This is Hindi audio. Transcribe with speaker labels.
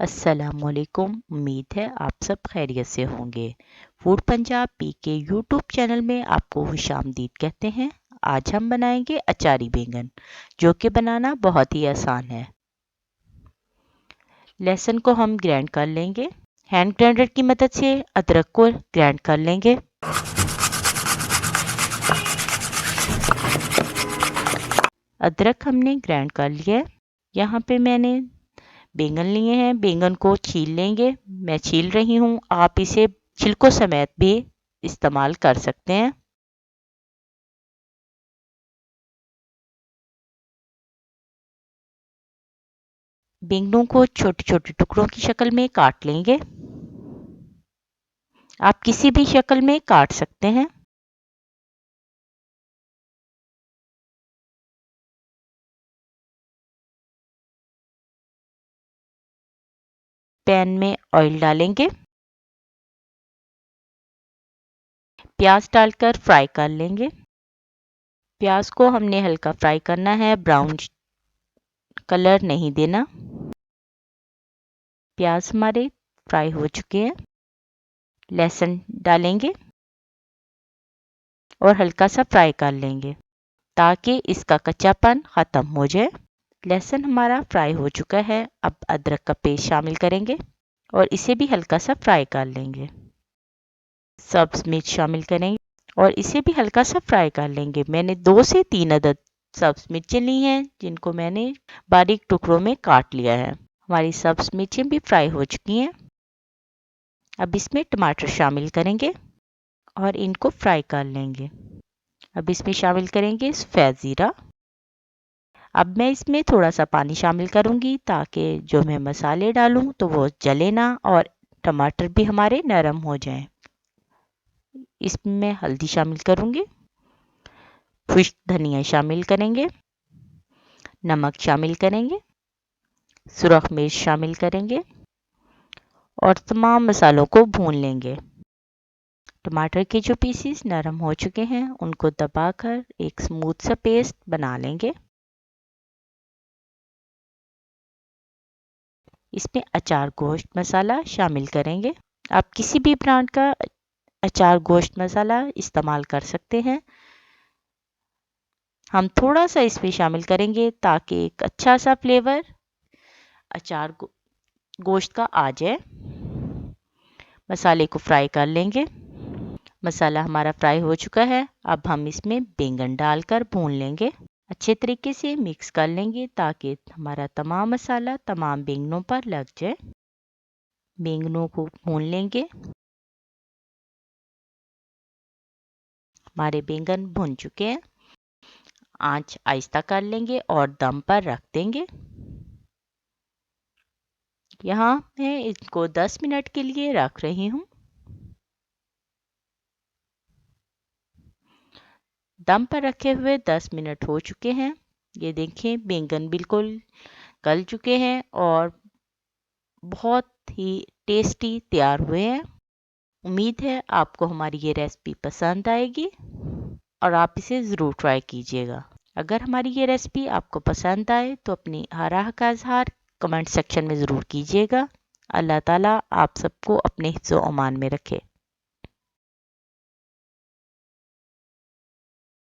Speaker 1: अस्सलामुअलैकुम। उम्मीद है आप सब खैरियत से होंगे। फूड पंजाब पी के यूट्यूब चैनल में आपको खुशामदीद कहते हैं। आज हम बनाएंगे अचारी बैंगन, जो कि बनाना बहुत ही आसान है। लहसुन को हम ग्राइंड कर लेंगे। हैंड ग्राइंडर की मदद से अदरक को ग्राइंड कर लेंगे। अदरक हमने ग्राइंड कर लिया है। यहाँ पे मैंने बैंगन लिए हैं, बैंगन को छील लेंगे। मैं छील रही हूँ, आप इसे छिलकों समेत भी इस्तेमाल कर सकते हैं। बैंगनों को छोटे छोटे टुकड़ों की शक्ल में काट लेंगे। आप किसी भी शक्ल में काट सकते हैं। पैन में ऑयल डालेंगे। प्याज डालकर फ्राई कर लेंगे। प्याज को हमने हल्का फ्राई करना है, ब्राउन कलर नहीं देना। प्याज हमारे फ्राई हो चुके हैं। लहसुन डालेंगे और हल्का सा फ्राई कर लेंगे ताकि इसका कच्चापन ख़त्म हो जाए। लहसुन हमारा फ्राई हो चुका है। अब अदरक का पेस्ट शामिल करेंगे और इसे भी हल्का सा फ्राई कर लेंगे। सब्ज मिर्च शामिल करेंगे और इसे भी हल्का सा फ्राई कर लेंगे। मैंने 2 से 3 अदद सब्ज मिर्चें ली हैं, जिनको मैंने बारीक टुकड़ों में काट लिया है। हमारी सब्ज मिर्चें भी फ्राई हो चुकी हैं। अब इसमें टमाटर शामिल करेंगे और इनको फ्राई कर लेंगे। अब इसमें शामिल करेंगे सफ़ेद ज़ीरा। अब मैं इसमें थोड़ा सा पानी शामिल करूंगी ताकि जो मैं मसाले डालूं तो वो जले ना और टमाटर भी हमारे नरम हो जाएं। इसमें मैं हल्दी शामिल करूंगी, खुश्क धनिया शामिल करेंगे, नमक शामिल करेंगे, सुरख मिर्च शामिल करेंगे और तमाम मसालों को भून लेंगे। टमाटर के जो पीसेस नरम हो चुके हैं उनको दबाकर एक स्मूथ सा पेस्ट बना लेंगे। इसमें अचार गोश्त मसाला शामिल करेंगे। आप किसी भी ब्रांड का अचार गोश्त मसाला इस्तेमाल कर सकते हैं। हम थोड़ा सा इसमें शामिल करेंगे ताकि एक अच्छा सा फ्लेवर अचार गोश्त का आ जाए। मसाले को फ्राई कर लेंगे। मसाला हमारा फ्राई हो चुका है। अब हम इसमें बैंगन डालकर भून लेंगे। अच्छे तरीके से मिक्स कर लेंगे ताकि हमारा तमाम मसाला तमाम बैंगनों पर लग जाए। बैंगनों को भून लेंगे। हमारे बैंगन भुन चुके हैं। आंच आहिस्ता कर लेंगे और दम पर रख देंगे। यहाँ मैं इसको 10 मिनट के लिए रख रही हूँ। दम पर रखे हुए 10 मिनट हो चुके हैं। ये देखें बैंगन बिल्कुल गल चुके हैं और बहुत ही टेस्टी तैयार हुए हैं। उम्मीद है आपको हमारी ये रेसिपी पसंद आएगी और आप इसे ज़रूर ट्राई कीजिएगा। अगर हमारी ये रेसिपी आपको पसंद आए तो अपनी आराह का इजहार कमेंट सेक्शन में ज़रूर कीजिएगा। अल्लाह ताला आप सबको अपने हिफ्ज़-ओ-अमान में रखे।